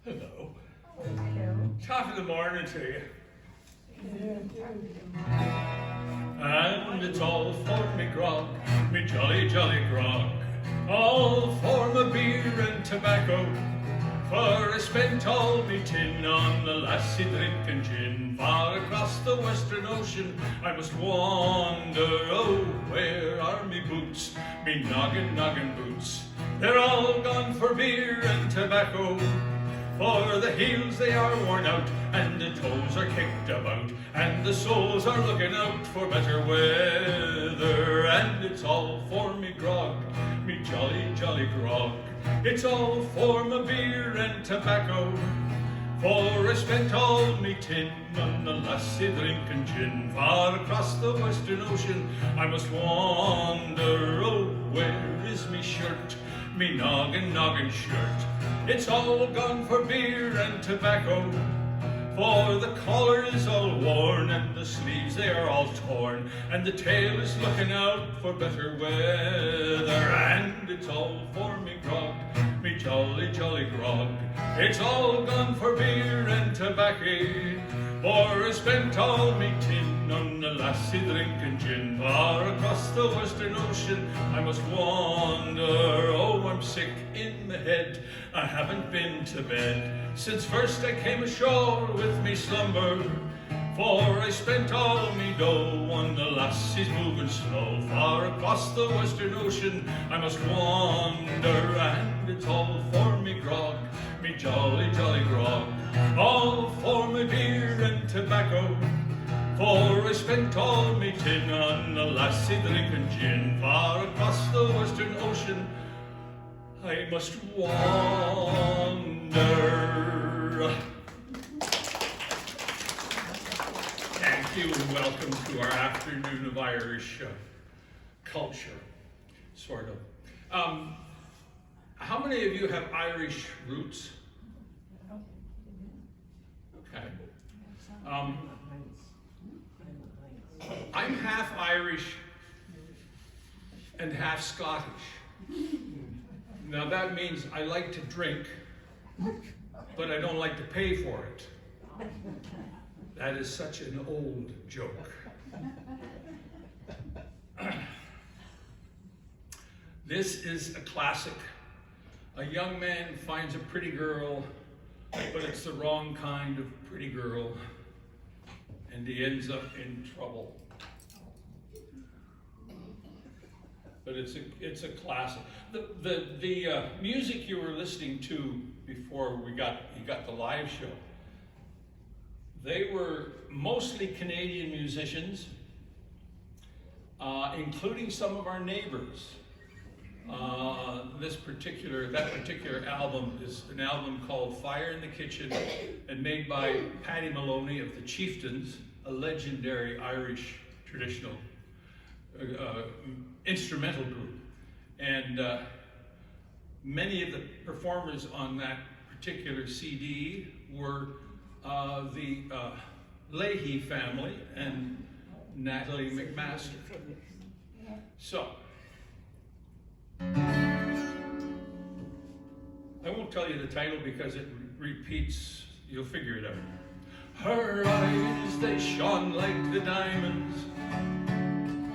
Hello. Hello. Top of the morning to you. And it's all for me grog, me jolly, jolly grog. All for my beer and tobacco. For I spent all me tin on the lassie drinking gin. Far across the western ocean I must wander. Oh, where are me boots, me noggin, noggin boots? They're all gone for beer and tobacco. For the heels they are worn out, and the toes are kicked about, and the soles are looking out for better weather. And it's all for me grog, me jolly, jolly grog. It's all for my beer and tobacco. For I spent all me tin on the lassie drinking gin. Far across the western ocean I must wander. Oh, where is me shirt, me noggin, noggin shirt? It's all gone for beer and tobacco. For the collar is all worn, and the sleeves they are all torn, and the tail is looking out for better weather. And it's all for me grog, me jolly, jolly grog. It's all gone for beer and tobacco. For I spent all me tin on the lassie drinking gin. Far across the western ocean I must wander. Oh, I'm sick in the head, I haven't been to bed since first I came ashore with me slumber. For I spent all me dough on the lassies moving slow. Far across the western ocean I must wander. And it's all for me grog, me jolly, jolly grog. All for me beer and tobacco. For I spent all me tin on the lassie drinking gin. Far across the western ocean I must wander. Thank you and welcome to our afternoon of Irish culture, sort of. How many of you have Irish roots? Okay. I'm half Irish and half Scottish. Now that means I like to drink, but I don't like to pay for it. That is such an old joke. This is a classic. A young man finds a pretty girl, but it's the wrong kind of pretty girl, and he ends up in trouble. But it's a classic. The music you were listening to before you got the live show, they were mostly Canadian musicians, including some of our neighbors. That particular album is an album called Fire in the Kitchen, and made by Paddy Maloney of the Chieftains, a legendary Irish traditional instrumental group. And many of the performers on that particular CD were the Leahy family and Natalie McMaster. So, I won't tell you the title because it repeats, you'll figure it out. Her eyes, they shone like the diamonds.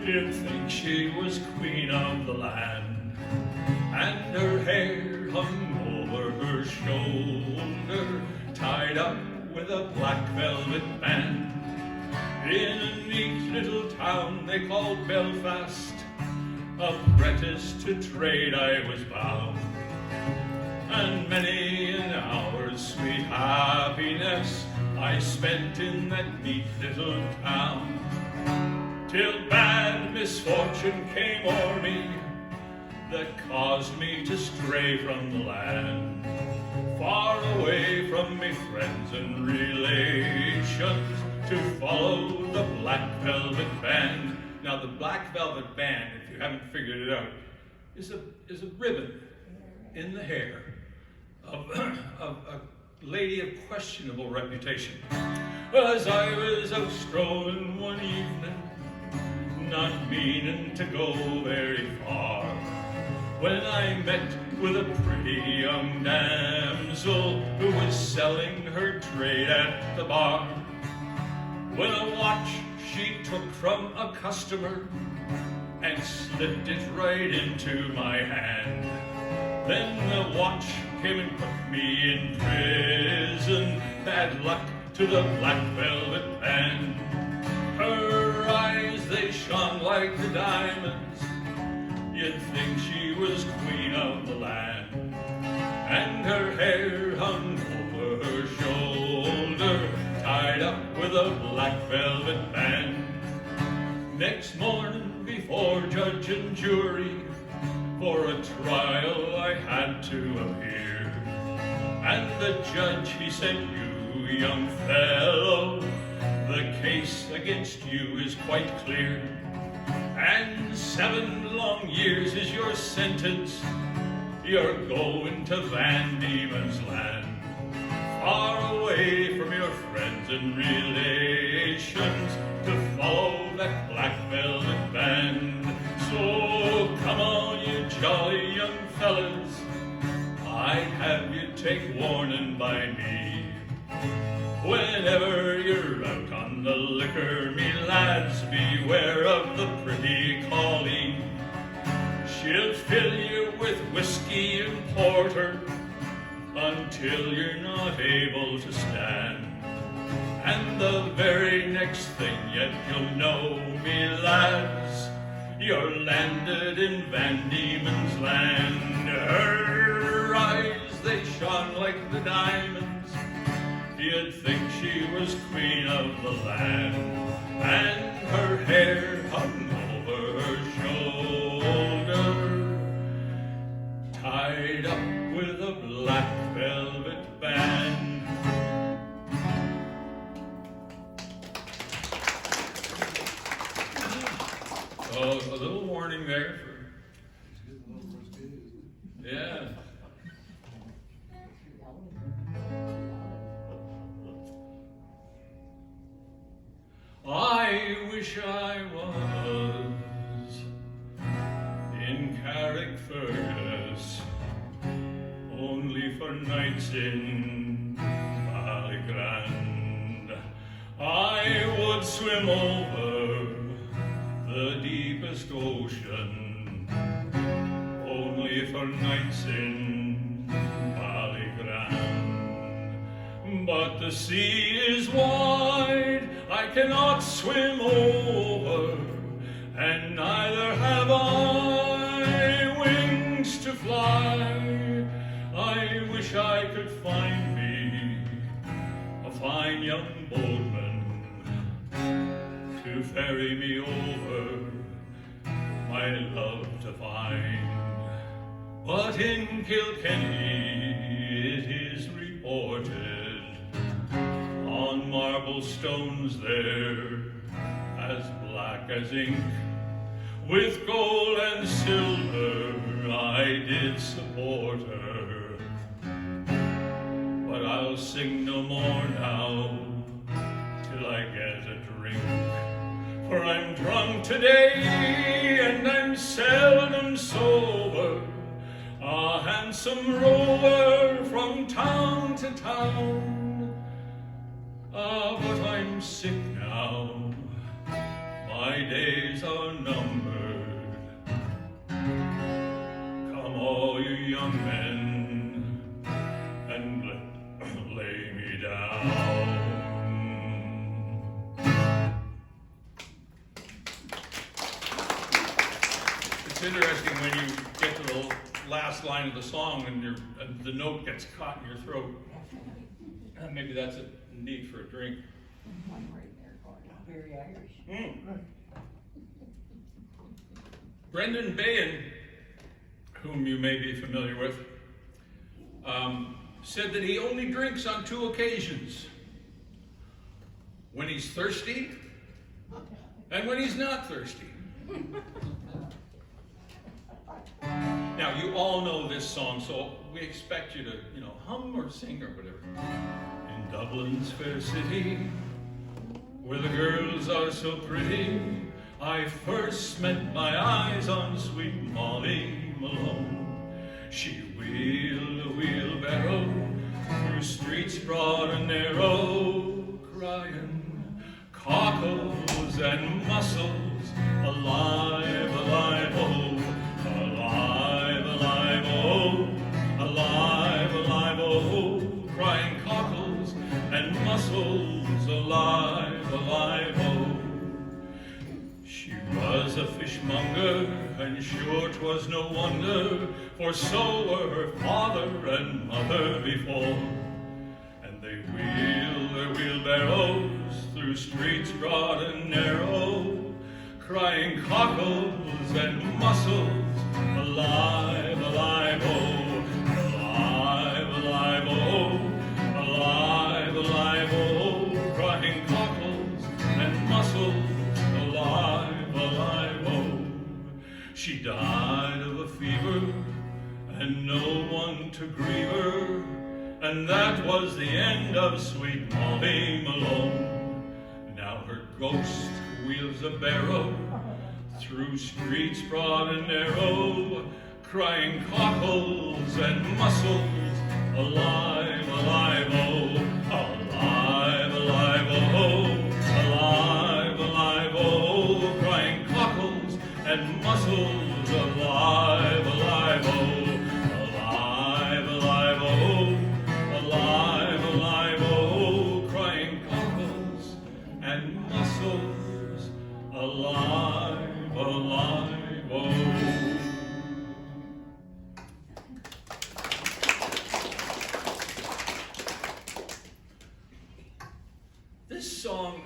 You'd think she was queen of the land. And her hair hung over her shoulder, tied up with a black velvet band. In a neat little town they called Belfast, apprentice to trade I was bound. And many an hour's sweet happiness I spent in that neat little town, till bad misfortune came o'er me that caused me to stray from the land, far away from me friends and relations, to follow the Black Velvet Band. Now the Black Velvet Band, if you haven't figured it out, is a ribbon in the hair of a lady of questionable reputation. As I was out strolling one evening, not meaning to go very far, when I met with a pretty young damsel who was was selling her trade at the bar when a watch she took from a customer and slipped it right into my hand. Then the watch came and put me in prison. Bad luck to the black velvet band. Her eyes, they shone like the diamonds. You'd think she was queen of the land. And her hair hung over her shoulder, tied up with a black velvet band. Next morning, before judge and jury, for a trial I had to appear. And the judge, he said, "You young fellow, the case against you is quite clear. And 7 long years is your sentence. You're going to Van Diemen's Land, far away from your friends and relations, to follow that black velvet band. So come on, you jolly young fellas, I'd have you take warning by me. Whenever you're out on the liquor, me lads, beware of the pretty Colleen. She'll fill you with whiskey and porter until you're not able to stand. And the very next thing yet you'll know, me lads, you're landed in Van Diemen's Land. Her eyes, they shone like the diamonds. You'd think she was queen of the land. And her hair hung over her shoulder, tied up with a black velvet band. Oh, a little warning there for, yeah. I wish I was in Carrickfergus, only for nights in Ballygrand. I would swim over the deepest ocean, only for nights in Ballygrand. But the sea is wide, I cannot swim over, and neither have I wings to fly. I wish I could find me a fine young boatman to ferry me over, my love to find. But in Kilkenny it is reported, on marble stones there, as black as ink, with gold and silver I did support her. But I'll sing no more now, till I get a drink. For I'm drunk today, and I'm seldom sober, a handsome rover from town to town. But I'm sick now, my days are numbered. Come all you young men, and lay me down. It's interesting when you get to the last line of the song and the note gets caught in your throat. Maybe that's a need for a drink. One right there, very Irish. Brendan Behan, whom you may be familiar with, said that he only drinks on 2 occasions: when he's thirsty and when he's not thirsty. Now, you all know this song, so we expect you to, hum or sing or whatever. In Dublin's fair city, where the girls are so pretty, I first met my eyes on sweet Molly Malone. She wheeled a wheelbarrow through streets broad and narrow, crying cockles and mussels, alive, alive, oh, alive, alive, oh, alive, alive, oh, crying cockles and mussels, alive, alive, oh. She was a fishmonger, and sure 'twas no wonder, for so were her father and mother before. And they wheeled their wheelbarrows through streets broad and narrow, crying cockles and mussels, alive, alive, oh, alive, alive, oh, alive, alive, oh, crying cockles and mussels, alive, alive, oh. She died of a fever, and no one to grieve her, and that was the end of sweet Molly Malone. Now her ghost wheels a barrow through streets broad and narrow, crying cockles and mussels, alive, alive, oh, alive, alive, oh, alive, alive, oh, crying cockles and mussels, alive, alive, oh, alive, alive, oh, alive, alive, oh, crying cockles and mussels, alive, alive, oh. This song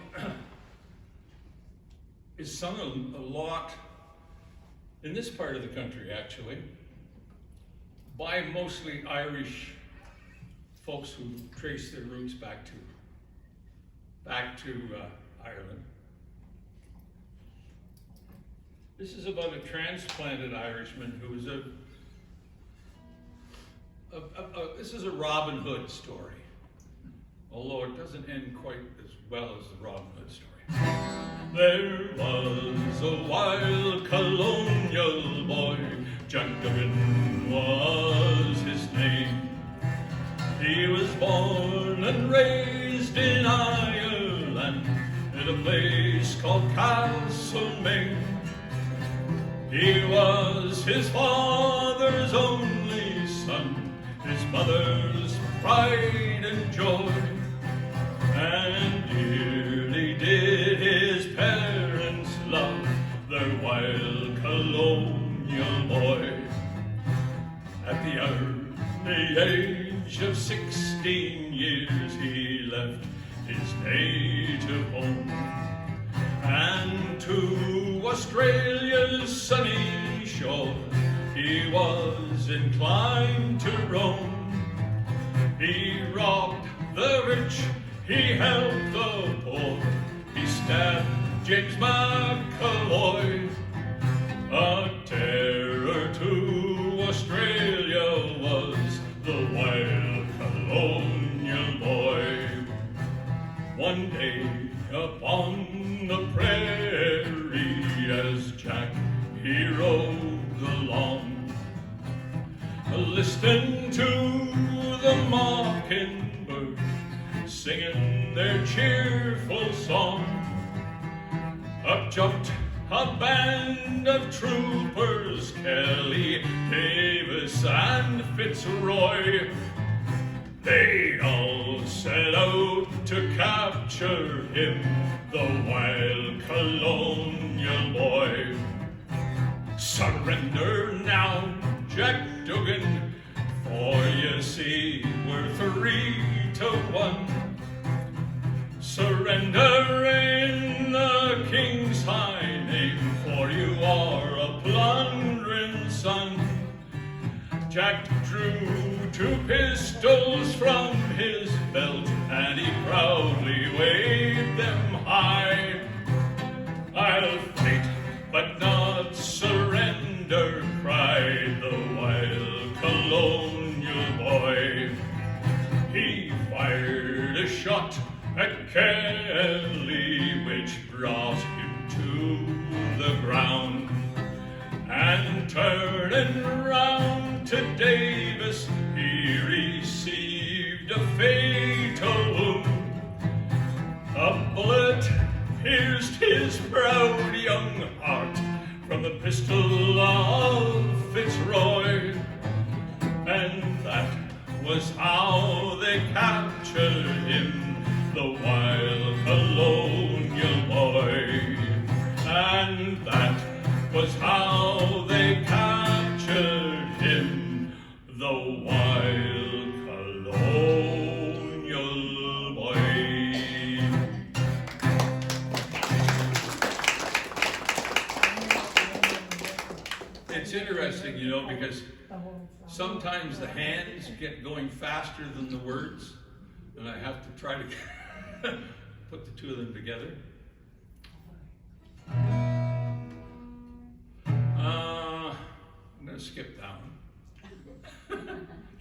is sung a lot in this part of the country, actually, by mostly Irish folks who trace their roots back to Ireland. This is about a transplanted Irishman who was this is a Robin Hood story, although it doesn't end quite as well as the Robin Hood story. There was a wild colonial boy, Jack Duggan was his name. He was born and raised in Ireland, in a place called Castlemaine. He was his father's only son, his mother's pride and joy, and dearly did his parents love their wild colonial boy. At the early age of 16 years, he left his native home, and to Australia's sunny shore he was inclined to roam. He robbed the rich, he helped the poor, he stabbed James McAvoy. A terror to Australia was the wild colonial boy. One day upon the prairie, as Jack he rode along, listening to the mockingbird singing their cheerful song, up jumped a band of troopers, Kelly, Davis, and Fitzroy. They all set out to capture him, the wild colonial boy. Surrender now, Jack Duggan, for you see we're 3-1. Surrender in the King's high name, for you are a plundering son. Jack drew 2 pistols from his belt, and he proudly waved them high. I'll fight, but not surrender, cried the wild colonial boy. He fired a shot at Kelly, which brought him to the ground, and turning round to Davis, he received a fatal captured him, the wild colonial boy. And that was how they captured him, the wild colonial boy. It's interesting, you know, because sometimes the hands get going faster than the words, and I have to try to put the two of them together. I'm going to skip that one. Do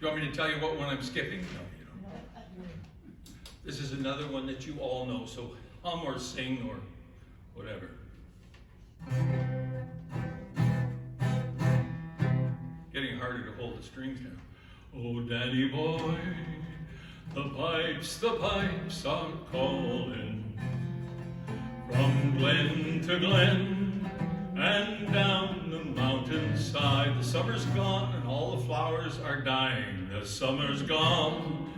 you want me to tell you what one I'm skipping? No, you don't. This is another one that you all know, so hum or sing or whatever. Getting harder to hold the strings now. Oh, Danny boy, the pipes are calling from glen to glen and down the mountainside. The summer's gone and all the flowers are dying. The summer's gone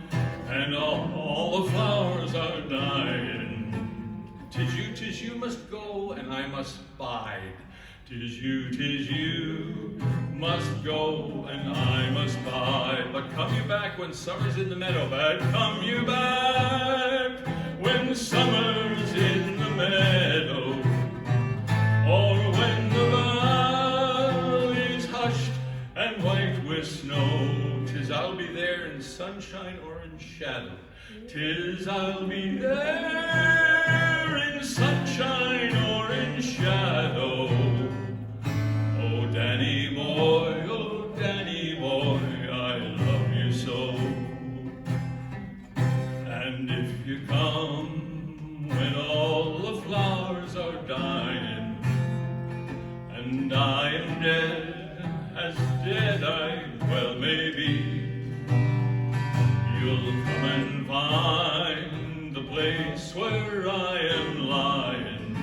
and all the flowers are dying. 'Tis you must go and I must bide. 'Tis you must go and I must bide. But come you back when summer's in the meadow bed. Come you back when summer's in the meadow. Or when the valley's hushed and white with snow. 'Tis I'll be there in sunshine or in shadow. 'Tis I'll be there in sunshine or in shadow. Oh, Danny boy, I love you so. And if you come when all the flowers are dying, and I am dead, as dead I well may be, you'll come and find the place where I am lying,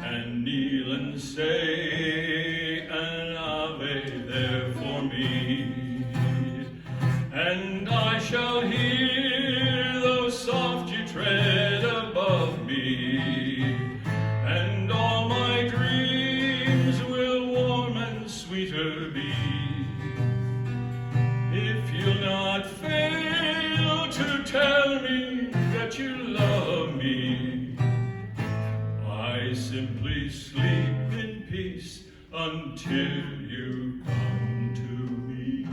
and kneel and say an Ave there for me. And I shall hear though soft you tread above me, and all my dreams will warm and sweeter be. If you'll not fail to tell me that you love me, I simply sleep in peace until you come to me.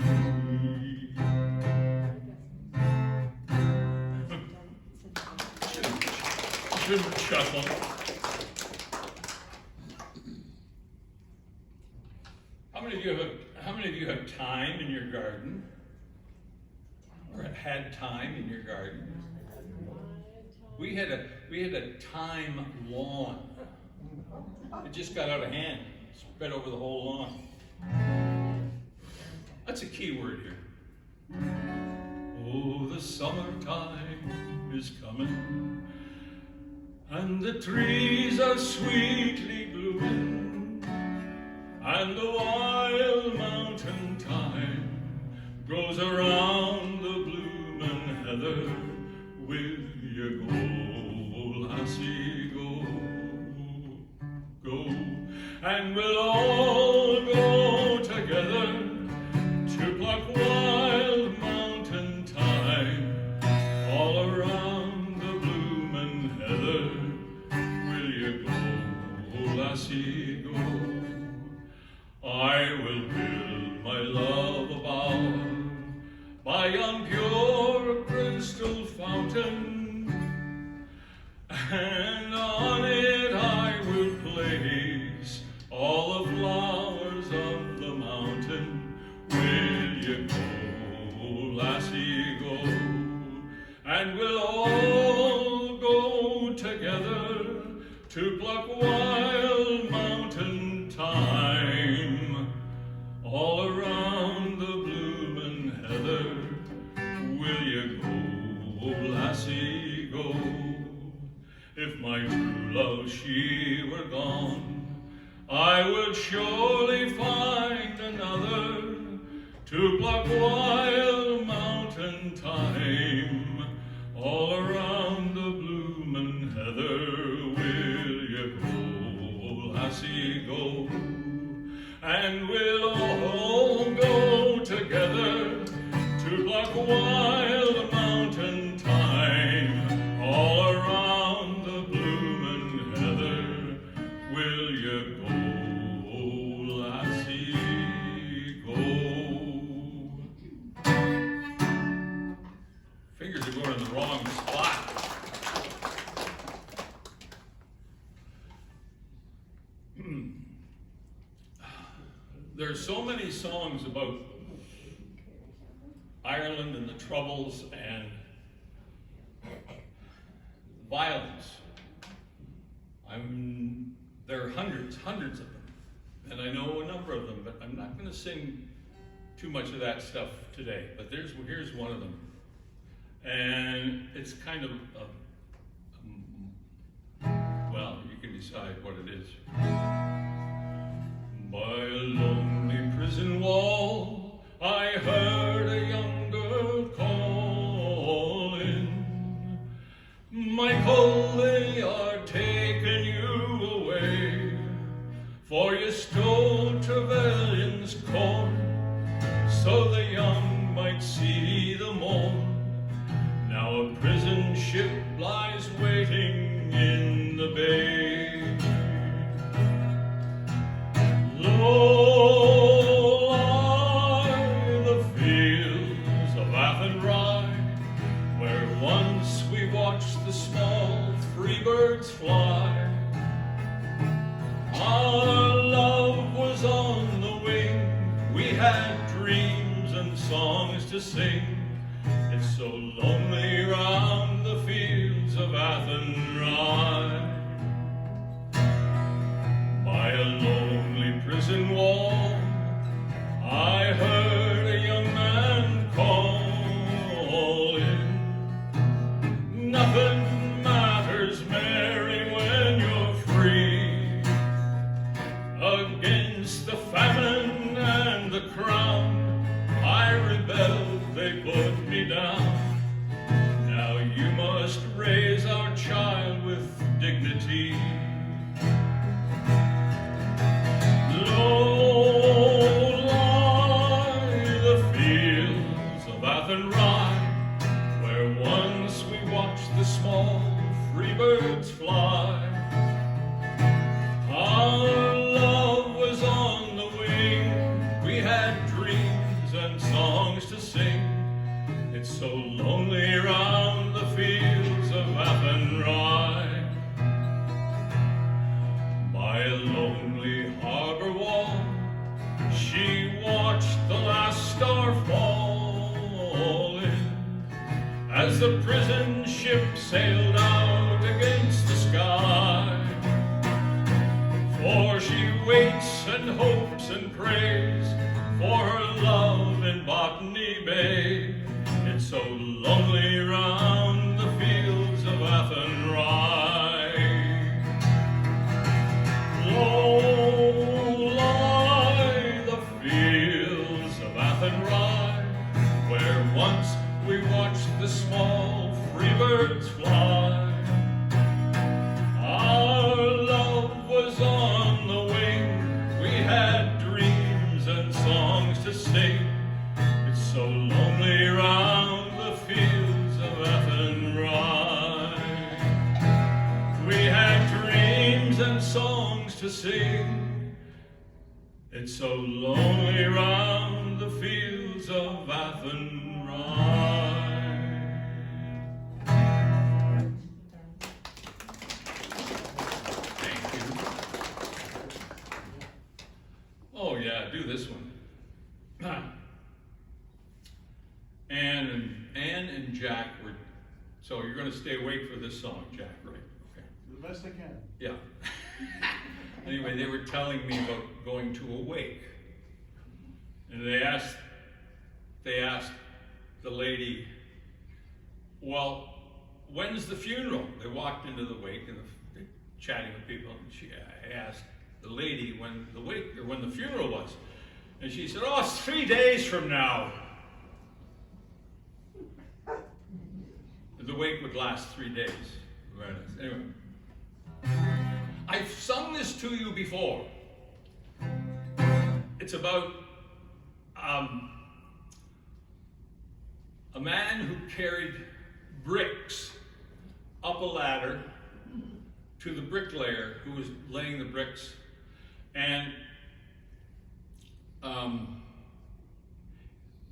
Shouldn't chuckle. How many of you have thyme in your garden? Or had thyme in your garden? We had a thyme lawn. It just got out of hand, spread over the whole lawn. That's a key word here. Oh, the summertime is coming, and the trees are sweetly blooming, and the wild mountain thyme grows around the bloomin' heather. Will you go, lassie, go, go, and we'll all go together to pluck wild mountain thyme all around the bloomin' heather. Will you go, lassie, go? I will build my love a bower by yon pure crystal fountain, and on it I will place all the flowers of the mountain. Will you go, lassie, go? And we'll all go together to pluck wild mountain thyme all around the bloomin' heather. Will you go, lassie, go? If my true love she were gone, I would surely find another to pluck wild mountain thyme you're going to the wrong spot. There's so many songs about Ireland and the Troubles and violence. There are hundreds of them, and I know a number of them, but I'm not going to sing too much of that stuff today. But here's one of them, and it's kind of well, you can decide what it is. By a lonely prison wall, I heard a young girl calling, Michael, they are taking you away, for you stole Trevelyan's corn, so the young might see the morn. Now a prison ship lies waiting in the bay. Low lie the fields of Athenry, where once we watched the small free birds fly. Our love was on the wing, we had dreams and songs to sing. It's so lonely round the fields of Athenry. By a lonely prison wall, I heard a young man calling, nothing matters, Mary, when you're free. Against the famine and the crown, I rebelled, they put me down. Now you must raise our child with dignity. Low lie the fields of Athenry, where once we watched the small free birds fly. Our love was on the wing, we had dreams and songs to sing. It's so lonely round the fields of Athenry. By a lonely harbor wall, she watched the last star falling, as the prison ship sailed out against the sky. For she waits and hopes and prays for her love in Botany Bay. It's so lonely round the fields of Athenry. Low lie the fields of Athenry, where once we watched the small free birds fly. Our love was on the wing, we had dreams and songs to sing. It's so lonely round the fields of Athenry. We had dreams and songs to sing. It's so lonely round the fields of Athenry. Thank you. Oh yeah, do this one. Anne and Jack were, so you're going to stay awake for this song, Jack, right? Okay. The best I can. Yeah. Anyway, they were telling me about going to a wake, and they asked the lady, well, when's the funeral? They walked into the wake and they're chatting with people, and she asked the lady when the wake or when the funeral was, and she said, oh, it's 3 days from now. The wake would last 3 days. Anyway, I've sung this to you before. It's about a man who carried bricks up a ladder to the bricklayer who was laying the bricks, and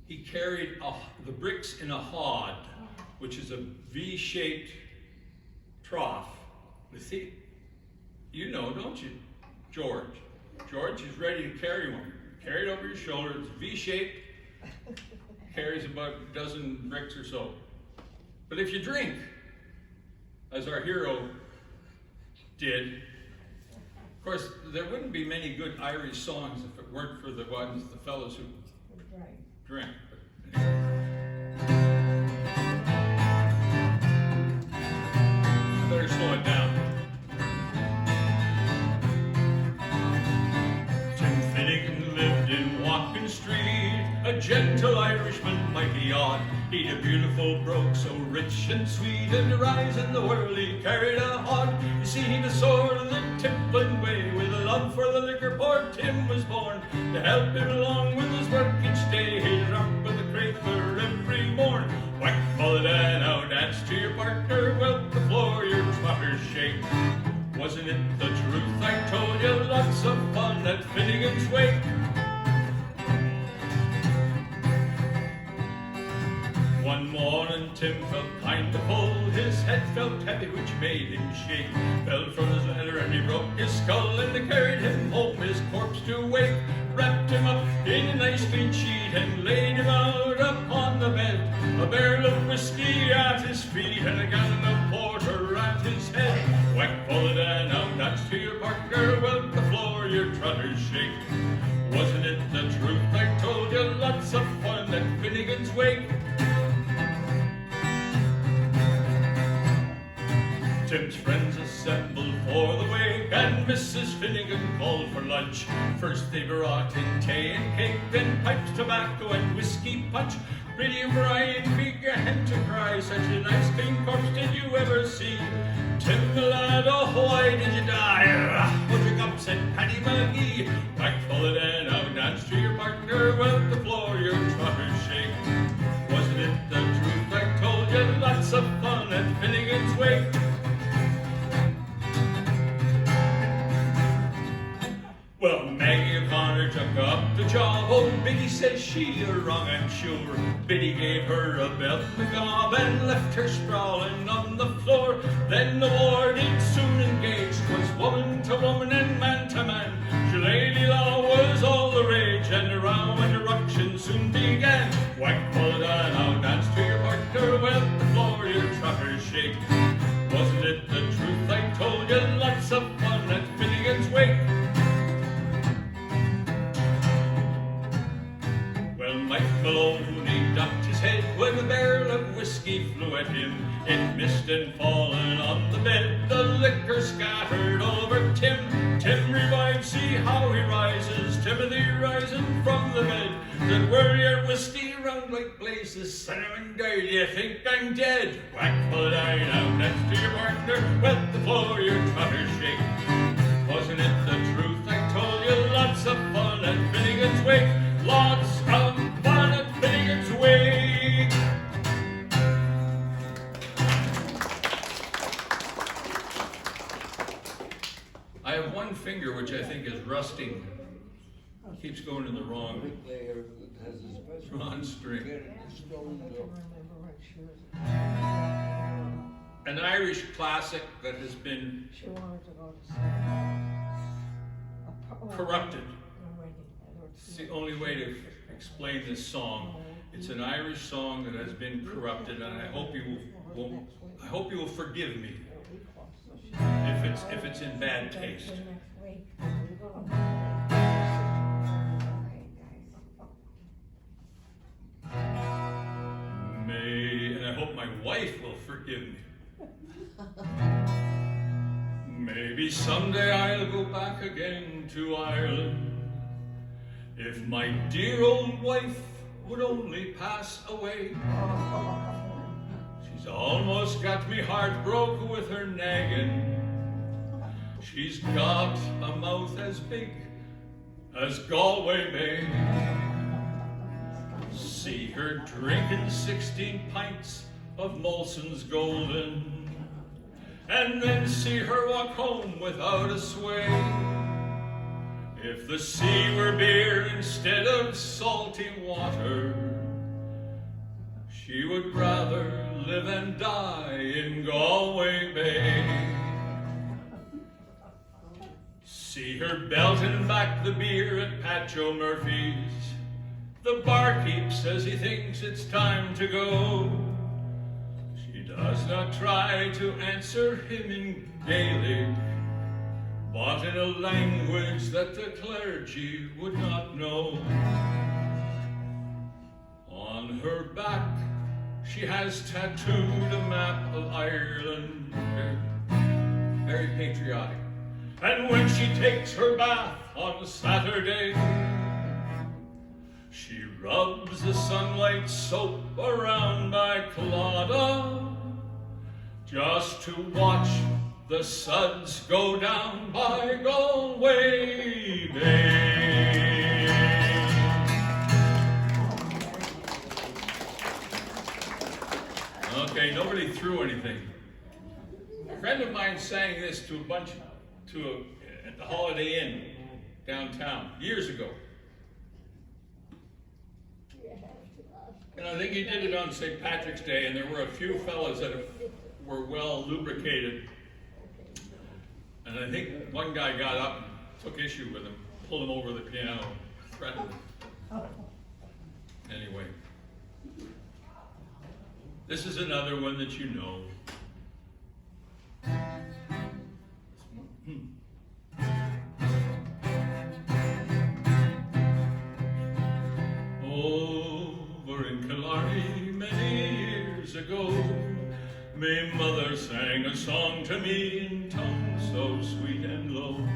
he carried the bricks in a hod, which is a V-shaped trough with the, you know, don't you, George? George is ready to carry one. Carry it over your shoulder. It's V-shaped. Carries about a dozen bricks or so. But if you drink, as our hero did, of course, there wouldn't be many good Irish songs if it weren't for the fellows who drink. But I better slow it down. Tim Finnegan lived in Walking Street, a gentle Irishman, mighty odd. He'd a beautiful brogue, so rich and sweet, and to rise in the world he carried a hod. You see, he was sort of the tippling way, with a love for the liquor, poor Tim was born. To help him along with his work each day, he'd rock with the craper every morn. Whack, pull it and now dance to your partner, wilt the floor your trotters shake. Wasn't it the truth I told you? Lots of fun at Finnegan's Wake. One morning Tim felt kind of full, his head felt heavy which made him shake. Fell from his ladder and he broke his skull, and they carried him home his corpse to wake. Wrapped him up in a nice clean sheet and laid him out upon the bed. A barrel of whiskey at his feet and a gallon of porter at his head. Whack, pull it and now dance to your partner, wilt the floor your trotters shake. Wasn't it the truth I told you? Lots of fun at Finnegan's Wake. Tim's friends assembled for the wake, and Mrs. Finnegan called for lunch. First they brought in tea and cake, then pipes, tobacco, and whiskey punch. Pretty Brian began to cry, such a nice clean corpse did you ever see? Tim the lad, oh why did you die? Put your cup, said Paddy McGee. Back full it and now dance to your partner, wilt the floor your trotters shake. Wasn't it the truth I told you? Lots of fun at Finnegan's Wake. Well, Maggie O'Connor took up the job. Oh, Biddy says she a wrong, I'm sure. Biddy gave her a belt and a gob and left her sprawling on the floor. Then the war did soon engage. 'Twas woman to woman and man to man. Shillelagh law was all the rage, and the row and the ruction soon began. Whack, pull it on, now dance to your partner, wilt the floor your trotters shake. Wasn't it the truth I told you? Lots of fun at Finnegan's Wake. Mike Maloney ducked his head when a barrel of whiskey flew at him. It missed and fallen on the bed, the liquor scattered all over Tim. Tim revived, see how he rises, Timothy rising from the bed. Said, whirl your whiskey round like blazes, cinnamon guy, do you think I'm dead? Whack, pull it out, now dance to your partner, wilt the floor your trotters shake. Wasn't it the truth I told you? Lots of fun at Finnegan's Wake. Lots of fun at Finnegan's Wake. I have one finger which I think is rusting. Keeps going in the wrong string. An Irish classic that has been corrupted. It's the only way to explain this song. It's an Irish song that has been corrupted, and I hope you will forgive me if it's in bad taste. And I hope my wife will forgive me. Maybe someday I'll go back again to Ireland. If my dear old wife would only pass away. She's almost got me heart broke with her nagging. She's got a mouth as big as Galway Bay. See her drinking 16 pints of Molson's Golden, and then see her walk home without a sway. If the sea were beer instead of salty water, she would rather live and die in Galway Bay. See her belting back the beer at Pat Joe Murphy's. The barkeep says he thinks it's time to go. She does not try to answer him in Gaelic, but in a language that the clergy would not know. On her back she has tattooed a map of Ireland, very patriotic. And when she takes her bath on Saturday, she rubs the sunlight soap around by Claddagh, just to watch the suds go down by Galway Bay. Okay, nobody threw anything. A friend of mine sang this to at the Holiday Inn downtown years ago. And I think he did it on St. Patrick's Day, and there were a few fellas that were well lubricated. And I think one guy got up and took issue with him, pulled him over the piano, threatened him. Anyway, this is another one that you know. Over in Killarney many years ago, my mother sang a song to me in tongue so sweet and low.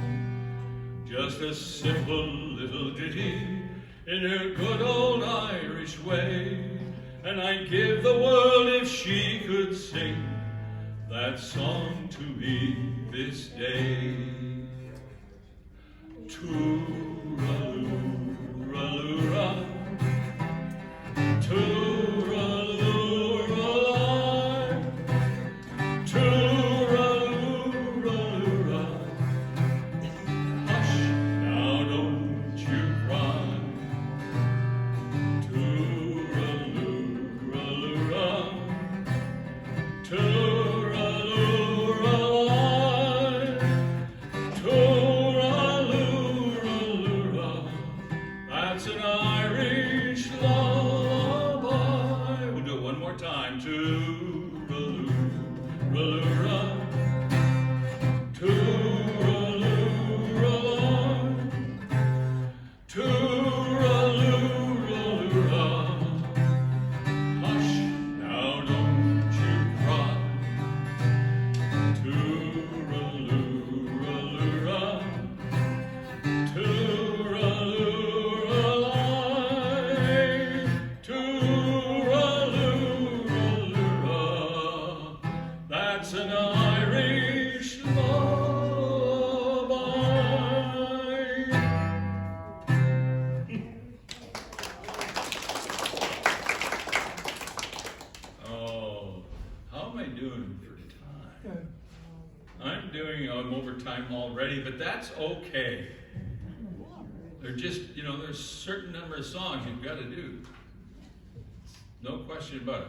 Just a simple little ditty in her good old Irish way, and I'd give the world if she could sing that song to me this day. Tooraloo-raloo-ra, tooraloo-ra-la, tooraloo-raloo-ra. Hush, now don't you cry. Tooraloo-raloo-ra, tooraloo-ra-la, that's an Irish lullaby. We'll do it one more time. Tooraloo-raloo-ra, tooraloo-ra-la, tooraloo-ra-la-ra. Hush, now don't you cry. Tooraloo-ra-la-ra, tooraloo-ra-la, tooraloo-ra-la-ra. That's an Irish lullaby. Oh, how am I doing for time? I'm over time already, but that's okay. They're just, there's a certain number of songs you've got to do. No question about it.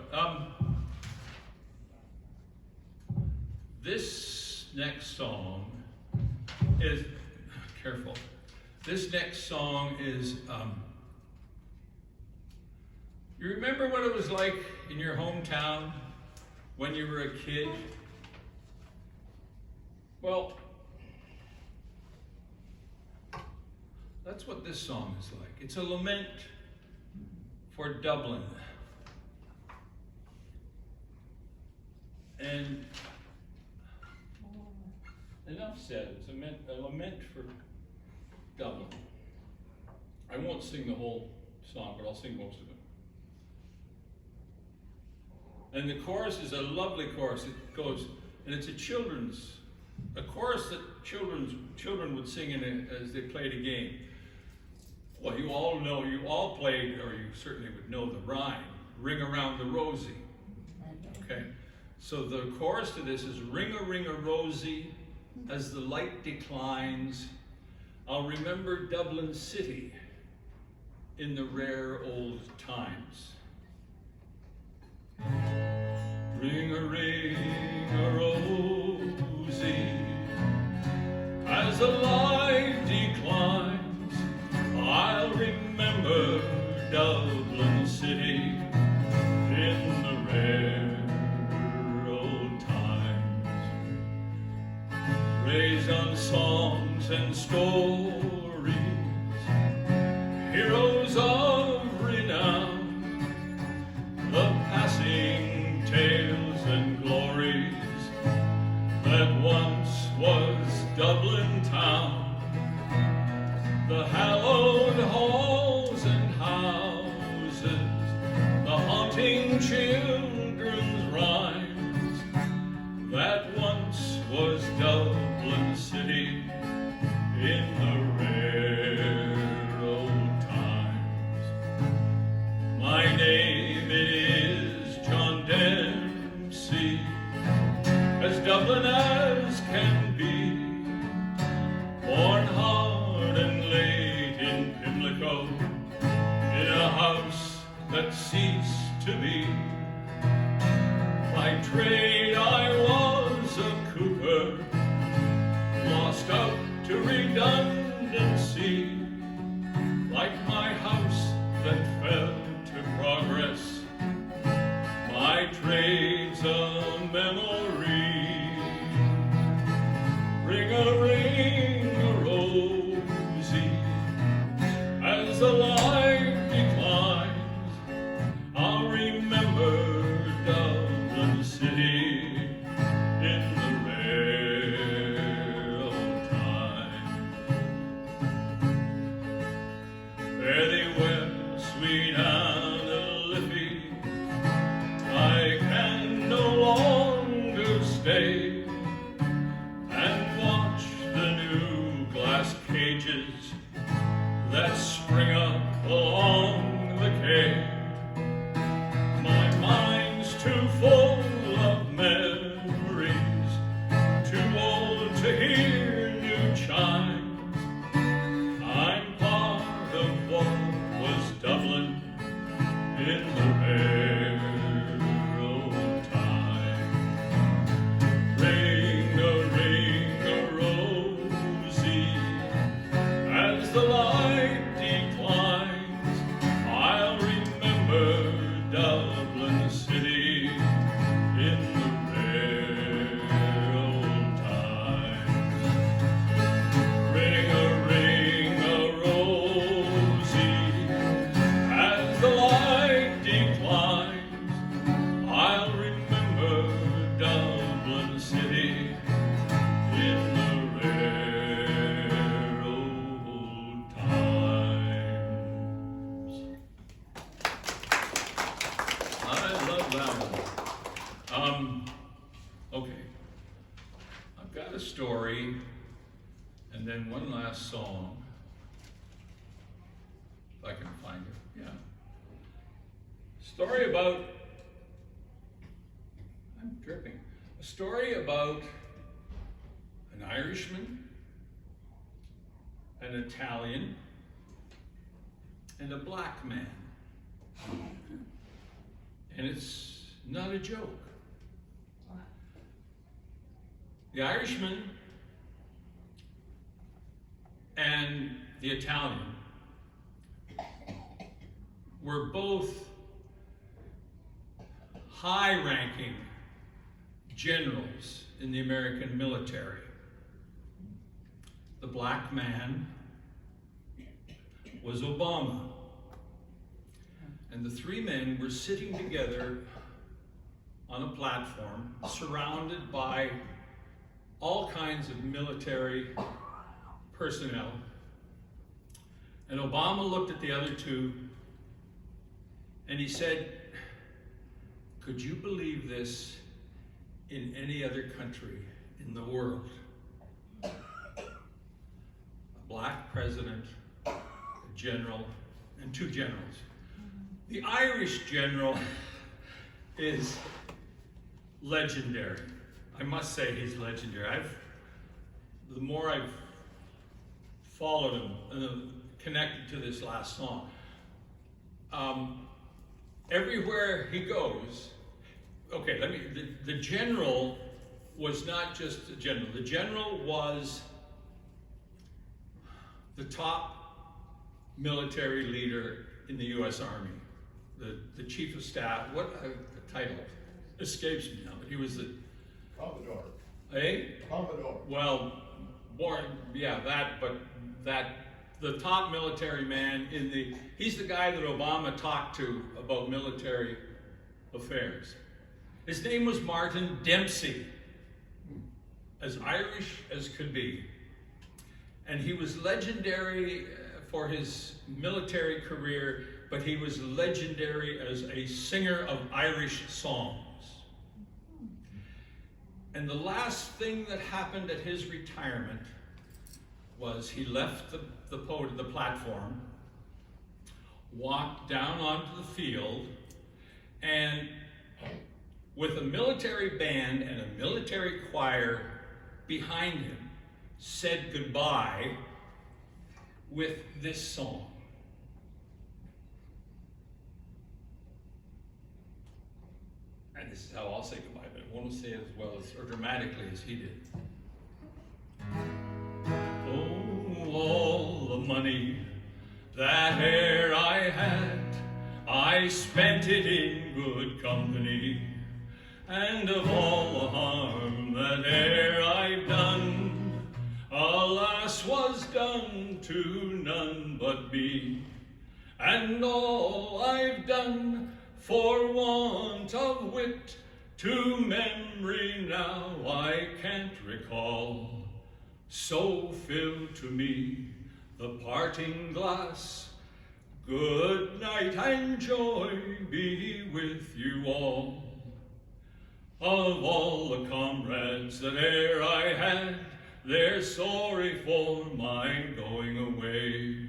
This next song is, careful. This next song is, you remember what it was like in your hometown when you were a kid? Well, that's what this song is like. It's a lament for Dublin. And enough said, it's a lament for Dublin. I won't sing the whole song, but I'll sing most of it. And the chorus is a lovely chorus. It goes, and it's a chorus that children would sing in it as they played a game. Well, you all played, or you certainly would know the rhyme, Ring Around the Rosie. Okay, so the chorus to this is, ring-a-ring-a-rosy, as the light declines, I'll remember Dublin City in the rare old times. Ring-a-ring-a-rosy, as the light declines, I'll remember Dublin City in the rare old times. Raised on songs and stories, heroes of renown, the passing tales and glories that once was Dublin town. The hallowed halls and houses, the haunting children's rhymes, that once was Dublin City in the rare old times. My name is John Dempsey, as Dublin as can be, born hard and late in Pimlico, in a house that ceased to be. By trade I was a cooper, lost out to redundancy, like my house that fell to progress. My trade's a memory. Ring-a-ring-a-rosy, as the light declines, I'll remember Dublin City in the rare old time. Fare thee well, sweet Anna Liffey, I can no longer stay and watch the new glass cages that spring up along the quay. My mind's too full of memories, too old to hear new chimes. I'm part of what was Dublin in the rare old time. Ring-a-ring-a-rosy, as the light declines, I'll remember Dublin City in the rare old times. Ring-a-ring-a-rosy, as the light declines, I'll remember Dublin City in the rare old times. I love that one. Okay. I've got a story and then one last song. If I can find it. Yeah. Story about, I'm dripping. A story about an Irishman, an Italian, and a black man. And it's not a joke. The Irishman and the Italian were both high-ranking generals in the American military. The black man was Obama. And the three men were sitting together on a platform surrounded by all kinds of military personnel. And Obama looked at the other two and he said, "Could you believe this in any other country in the world? A black president, a general, and two generals." The Irish general is legendary. I must say he's legendary. The more I've followed him and connected to this last song, everywhere he goes, okay, the general was not just a general. The general was the top military leader in the U.S. Army, the chief of staff. What the title escapes me now, but he was the Commodore. eh? Commodore. Well, more, yeah, the top military man he's the guy that Obama talked to about military affairs. His name was Martin Dempsey, as Irish as could be. And he was legendary for his military career, but he was legendary as a singer of Irish songs. And the last thing that happened at his retirement was he left the platform, walked down onto the field, and with a military band and a military choir behind him, said goodbye with this song. And this is how I'll say goodbye, but I won't say it as well as, or dramatically as he did. Oh, all the money that e'er I had, I spent it in good company. And of all the harm that e'er I've done, alas, was done to none but me. And all I've done for want of wit, to memory now I can't recall. So fill to me the parting glass, good night and joy be with you all. Of all the comrades that e'er I had, they're sorry for my going away.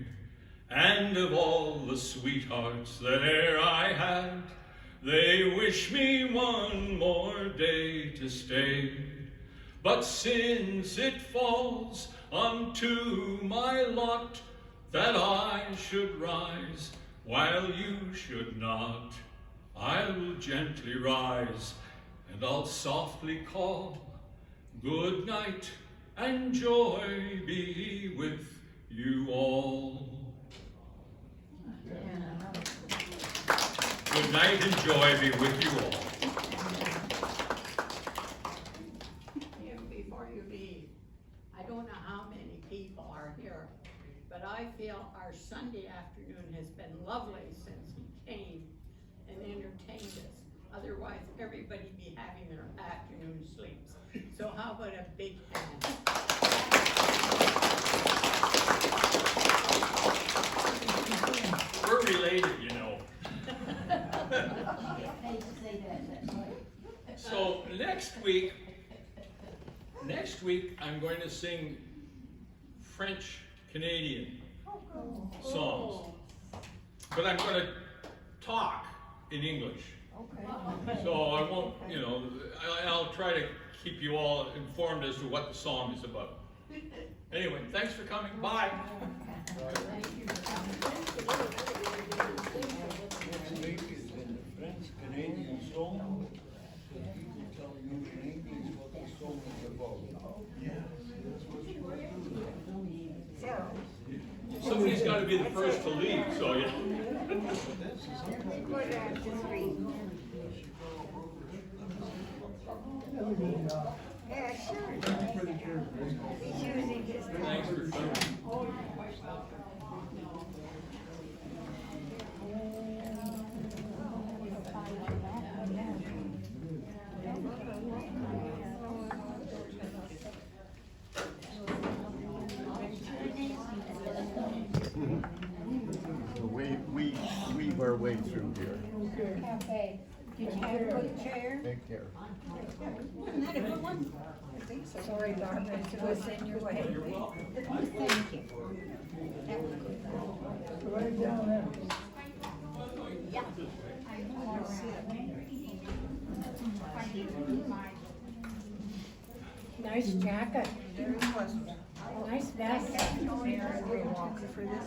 And of all the sweethearts that e'er I had, they wish me one more day to stay. But since it falls unto my lot that I should rise while you should not, I'll gently rise and I'll softly call, good night and joy be with you all. Good night and joy be with you all. Before you leave, I don't know how many people are here, but I feel our Sunday afternoon has been lovely since he came and entertained us. Otherwise, everybody be having their afternoon sleeps. So how about a big hand? We're related, you know. So next week I'm going to sing French Canadian songs, but I'm going to talk in English. So I won't, you know, I'll try to keep you all informed as to what the song is about. Anyway, thanks for coming. Bye. Next week is in the French Canadian song. So he will tell you in English what the song is about. Somebody's got to be the first to leave, so yeah. Yeah, sure. He's using his. Thanks for coming. We weave our way through here. Okay. Did you have a good chair? Take care. Isn't that a good one? I think so. Sorry, Barbara, it was in your way. You're welcome. Thank you. That was good. Right down there. Yeah. Nice jacket. Very pleasant. Nice vest. Walker for this.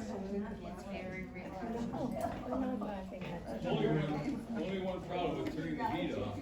It's very real. Oh, no, I think that's. Only one problem with turning the heat off.